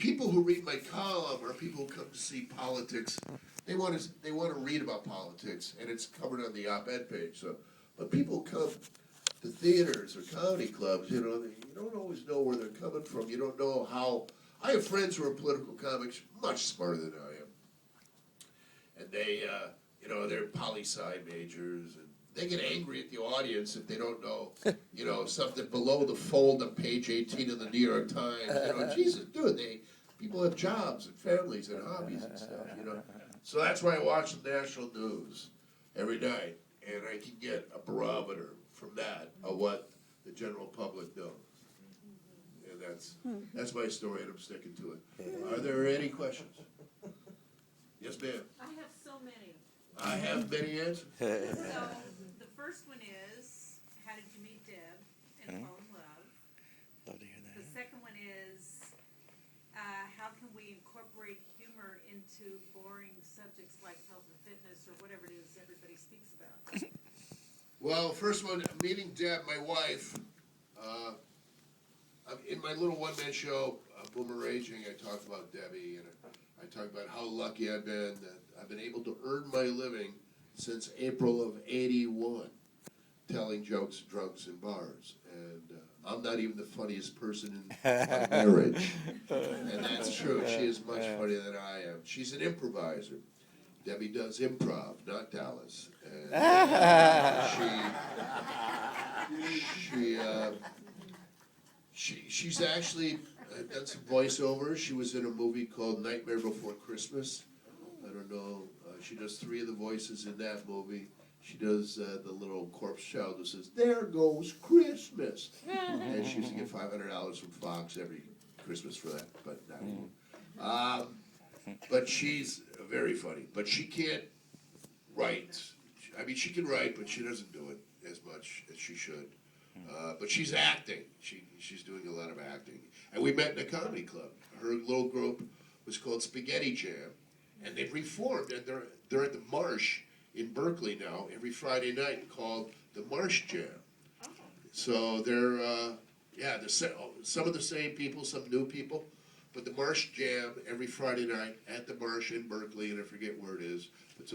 people who read my column are people who come to see politics. They want to read about politics, and it's covered on the op-ed page. So, but people come to theaters or comedy clubs. You know, you don't always know where they're coming from. You don't know how. I have friends who are political comics, much smarter than I am, and they, you know, they're poli-sci majors, and they get angry at the audience if they don't know, you know, something below the fold on page 18 of the New York Times. You know, Jesus, dude, people have jobs and families and hobbies and stuff, you know. So that's why I watch the national news every night, and I can get a barometer from that of what the general public knows. And that's my story, and I'm sticking to it. Are there any questions? Yes, ma'am. I have so many. I have many answers. So the first one is, how did you meet Deb and fall in love? Love to hear that. The second one is, how can we incorporate humor into boring subjects like health and fitness or whatever it is everybody speaks about? Well, first one, meeting Deb, my wife. In my little one-man show, Boomer Raging, I talk about Debbie, and I talk about how lucky I've been that I've been able to earn my living since April of '81, telling jokes at drunks in bars. And I'm not even the funniest person in my marriage. And that's true. She is much funnier than I am. She's an improviser. Debbie does improv, not Dallas. And she's actually done some voiceovers. She was in a movie called Nightmare Before Christmas. I don't know. She does 3 of the voices in that movie. She does the little corpse child who says, "There goes Christmas." And she used to get $500 from Fox every Christmas for that, but not anymore. But she's very funny. But she can't write. I mean, she can write, but she doesn't do it as much as she should. But she's acting. She's doing a lot of acting. And we met in a comedy club. Her little group was called Spaghetti Jam. And they've reformed, and they're at the Marsh in Berkeley now, every Friday night, called the Marsh Jam. So they're some of the same people, some new people, but the Marsh Jam every Friday night at the Marsh in Berkeley, and I forget where it is. It's